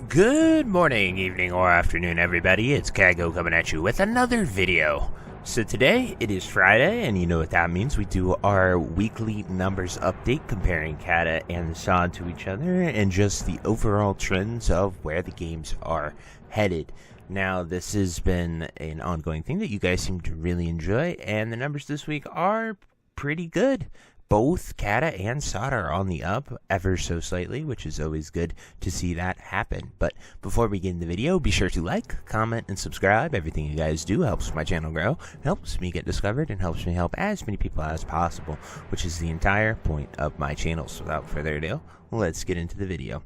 Good morning, evening, or afternoon, everybody. It's Kaghoe coming at you with another video. So today, it is Friday, and you know what that means. We do our weekly numbers update comparing Cata and SoD to each other and just the overall trends of where the games are headed. Now, this has been an ongoing thing that you guys seem to really enjoy, and the numbers this week are pretty good. Both Cata and SoD are on the up ever so slightly, which is always good to see that happen. But before we get into the video, be sure to like, comment, and subscribe. Everything you guys do helps my channel grow, helps me get discovered, and helps me help as many people as possible, which is the entire point of my channel. So without further ado, let's get into the video.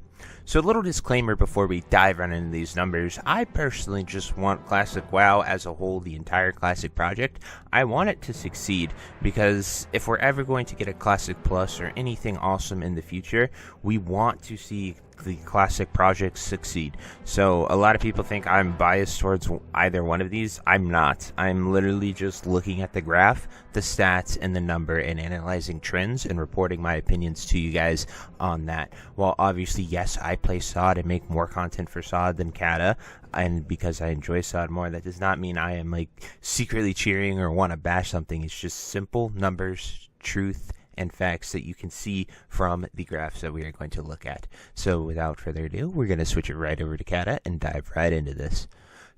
So a little disclaimer before we dive right into these numbers. I personally just want Classic WoW as a whole, the entire Classic project. I want it to succeed because if we're ever going to get a Classic Plus or anything awesome in the future, we want to see the Classic project succeed. So a lot of people think I'm biased towards either one of these. I'm not. I'm literally just looking at the graph, the stats, and the number and analyzing trends and reporting my opinions to you guys on that. While obviously, yes, I play SoD and make more content for SoD than Cata, and because I enjoy SoD more, that does not mean I am like secretly cheering or want to bash something. It's just simple numbers, truth, and facts that you can see from the graphs that we are going to look at. So without further ado, we're going to switch it right over to Cata and dive right into this.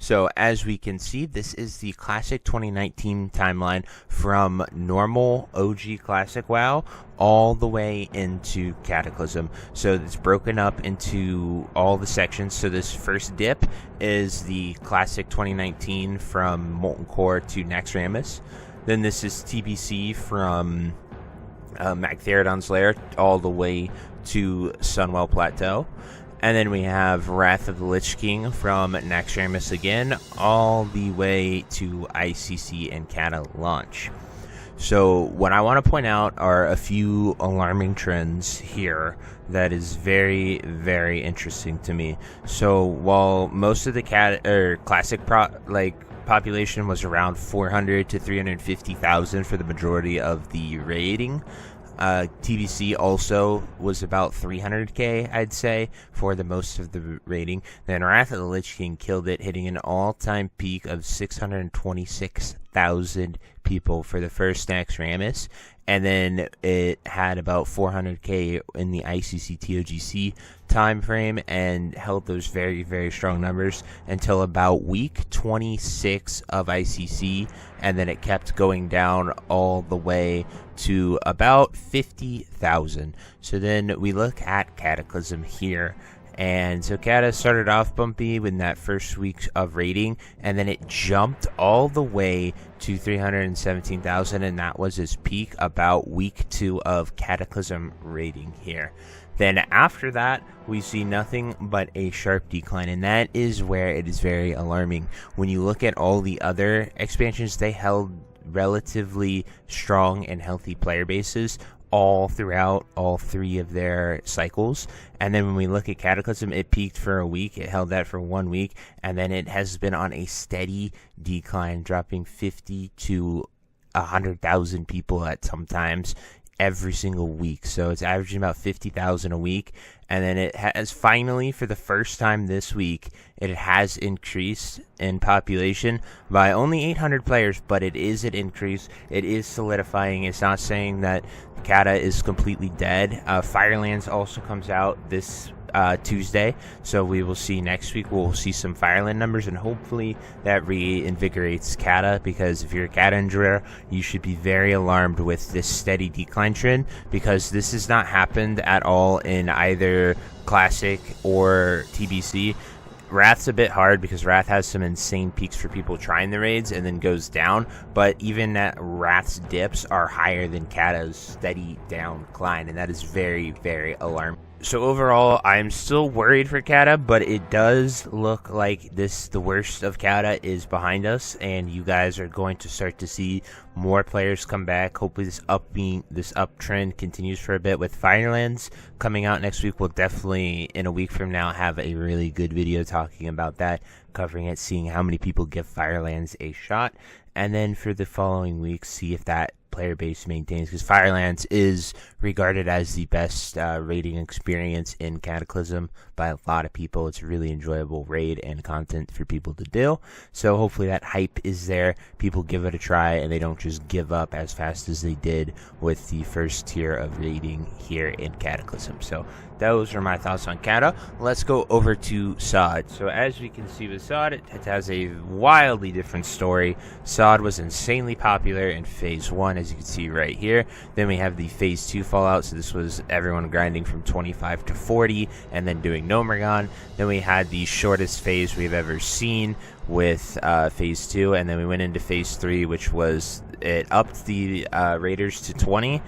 So as we can see, this is the Classic 2019 timeline from normal OG Classic WoW all the way into Cataclysm. So it's broken up into all the sections. So this first dip is the Classic 2019 from Molten Core to Naxxramas. Then this is TBC from Magtheridon's Lair all the way to Sunwell Plateau. And then we have Wrath of the Lich King from Naxxramas again, all the way to ICC and Cata launch. So what I want to point out are a few alarming trends here that is very, very interesting to me. So while most of the Classic population was around 400 to 350,000 for the majority of the raiding, TBC also was about 300k, I'd say, for the most of the rating. Then Wrath of the Lich King killed it, hitting an all-time peak of 626,000 people for the first Naxxramas, and then it had about 400k in the ICC TOGC time frame and held those very, very strong numbers until about week 26 of ICC, and then it kept going down all the way to about 50,000. So then we look at Cataclysm here. And so Cata started off bumpy in that first week of raiding, and then it jumped all the way to 317,000, and that was its peak about week 2 of Cataclysm raiding here. Then after that, we see nothing but a sharp decline, and that is where it is very alarming. When you look at all the other expansions, they held relatively strong and healthy player bases all throughout all 3 of their cycles. And then when we look at Cataclysm, it peaked for a week, it held that for 1 week, and then it has been on a steady decline, dropping 50 to 100,000 people at sometimes every single week. So it's averaging about 50,000 a week, and then it has finally, for the first time this week, it has increased in population by only 800 players, but it is an increase. It is solidifying. It's not saying that Cata is completely dead. Firelands also comes out this Tuesday, so we will see next week. We'll see some Fireland numbers, and hopefully that reinvigorates Cata, because if you're a Cata enjoyer, you should be very alarmed with this steady decline trend, because this has not happened at all in either Classic or TBC. Wrath's a bit hard because Wrath has some insane peaks for people trying the raids and then goes down, but even that Wrath's dips are higher than Cata's steady downcline, and that is very, very alarming. So overall, I'm still worried for Cata, but it does look like the worst of Cata is behind us, and you guys are going to start to see more players come back. Hopefully this uptrend continues for a bit with Firelands coming out next week. We'll definitely, in a week from now, have a really good video talking about that, covering it, seeing how many people give Firelands a shot, and then for the following week, see if that player base maintains, because Firelands is regarded as the best raiding experience in Cataclysm by a lot of people. It's a really enjoyable raid and content for people to do. So hopefully that hype is there. People give it a try and they don't just give up as fast as they did with the first tier of raiding here in Cataclysm. So those are my thoughts on Cata. Let's go over to SoD. So as we can see with SoD, it has a wildly different story. SoD was insanely popular in Phase 1, as you can see right here. Then we have the Phase 2 fallout. So this was everyone grinding from 25 to 40 and then doing Nomergon. Then we had the shortest phase we've ever seen with Phase 2. And then we went into Phase 3, which was, it upped the raiders to 20.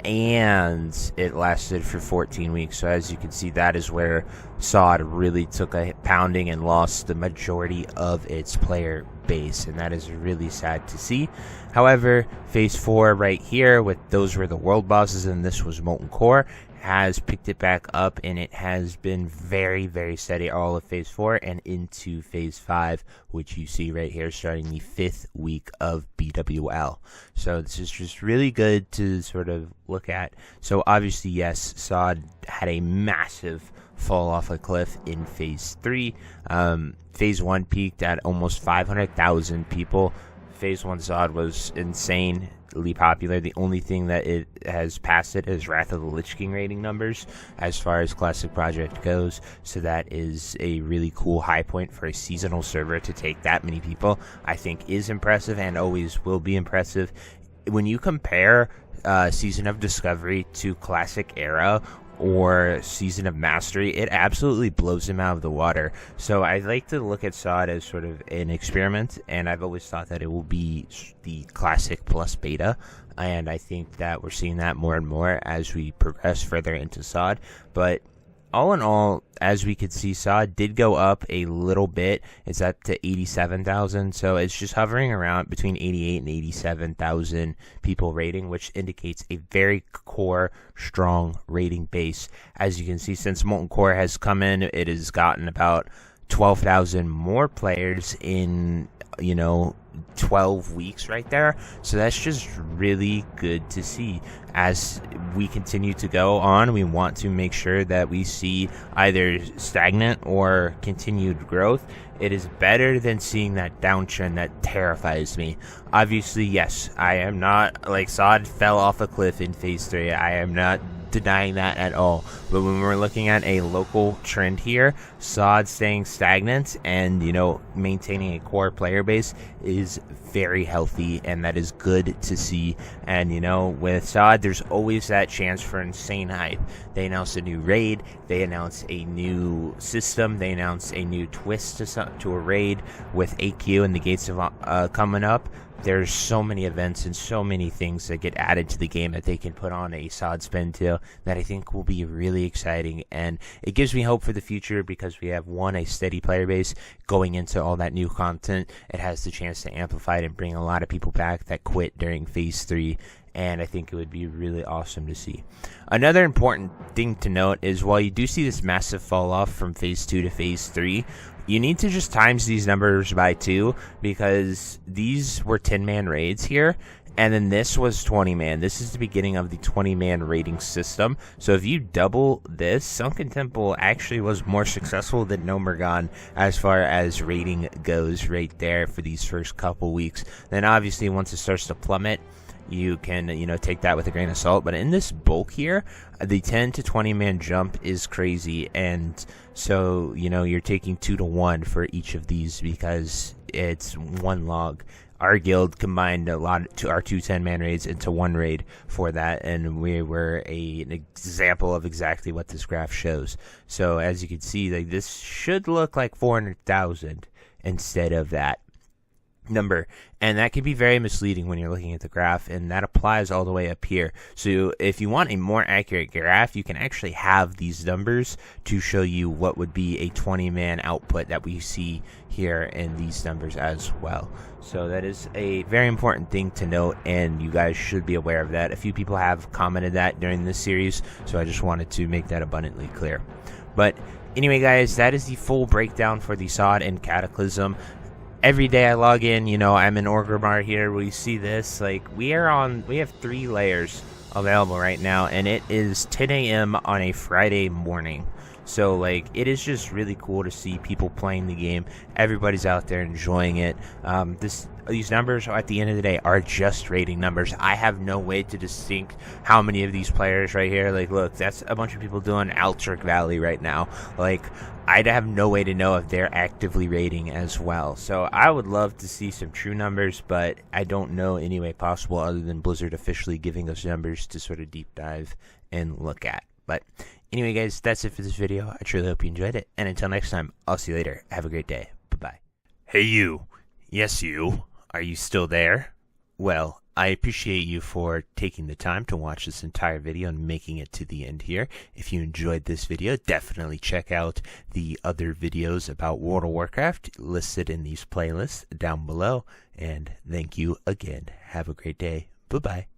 And it lasted for 14 weeks. So as you can see, that is where SoD really took a pounding and lost the majority of its player base, and that is really sad to see. However, Phase 4 right here, with those were the world bosses and this was Molten Core, has picked it back up, and it has been very, very steady all of Phase 4 and into Phase 5, which you see right here starting the 5th week of BWL. So this is just really good to sort of look at. So obviously, yes, SoD had a massive fall off a cliff in Phase 3. Phase 1 peaked at almost 500,000 people. Phase 1 SoD was insanely popular. The only thing that it has passed it is Wrath of the Lich King rating numbers as far as Classic Project goes. So that is a really cool high point for a seasonal server to take that many people. I think is impressive and always will be impressive. When you compare Season of Discovery to Classic Era or Season of Mastery, it absolutely blows him out of the water. So I like to look at SoD as sort of an experiment, and I've always thought that it will be the Classic plus Beta, and I think that we're seeing that more and more as we progress further into SoD. But all in all, as we could see, SoD did go up a little bit. It's up to 87,000, so it's just hovering around between 88 and 87,000 people rating, which indicates a very core, strong rating base. As you can see, since Molten Core has come in, it has gotten about 12,000 more players in, 12 weeks right there. So that's just really good to see. As we continue to go on, we want to make sure that we see either stagnant or continued growth. It is better than seeing that downtrend that terrifies me. Obviously, yes, I am not, like, SoD fell off a cliff in Phase 3. I am not denying that at all. But when we're looking at a local trend here, SoD staying stagnant and, maintaining a core player base is very healthy, and that is good to see. And, with SoD, there's always that chance for insane hype. They announced a new raid, they announced a new system, they announced a new twist to a raid with AQ and the Gates of coming up. There's so many events and so many things that get added to the game that they can put on a SoD spin to that I think will be really exciting, and it gives me hope for the future because we have a steady player base going into all that new content. It has the chance to amplify it and bring a lot of people back that quit during Phase 3, and I think it would be really awesome to see. Another important thing to note is while you do see this massive fall off from Phase 2 to Phase 3, you need to just times these numbers by 2 because these were 10-man raids here, and then this was 20-man. This is the beginning of the 20-man raiding system. So if you double this, Sunken Temple actually was more successful than Nomergon as far as raiding goes right there for these first couple weeks. Then obviously once it starts to plummet, you can, take that with a grain of salt. But in this bulk here, the 10 to 20 man jump is crazy. And so, you're taking 2 to 1 for each of these because it's one log. Our guild combined our 2 10-man raids into one raid for that, and we were an example of exactly what this graph shows. So as you can see, this should look like 400,000 instead of that number, and that can be very misleading when you're looking at the graph, and that applies all the way up here. So if you want a more accurate graph, you can actually have these numbers to show you what would be a 20-man output that we see here in these numbers as well. So that is a very important thing to note, and you guys should be aware of that. A few people have commented that during this series, so I just wanted to make that abundantly clear. But anyway, guys, that is the full breakdown for the SoD and Cataclysm. every day I log in, I'm in Orgrimmar here. We see this, like, we have 3 layers available right now, and it is 10 a.m. on a Friday morning. So, like, it is just really cool to see people playing the game. Everybody's out there enjoying it. These numbers, at the end of the day, are just rating numbers. I have no way to distinct how many of these players right here. Like, look, that's a bunch of people doing Altric Valley right now. Like, I'd have no way to know if they're actively rating as well. So I would love to see some true numbers, but I don't know any way possible other than Blizzard officially giving us numbers to sort of deep dive and look at. But anyway, guys, that's it for this video. I truly hope you enjoyed it. And until next time, I'll see you later. Have a great day. Bye-bye. Hey, you. Yes, you. Are you still there? Well, I appreciate you for taking the time to watch this entire video and making it to the end here. If you enjoyed this video, definitely check out the other videos about World of Warcraft listed in these playlists down below. And thank you again. Have a great day. Bye-bye.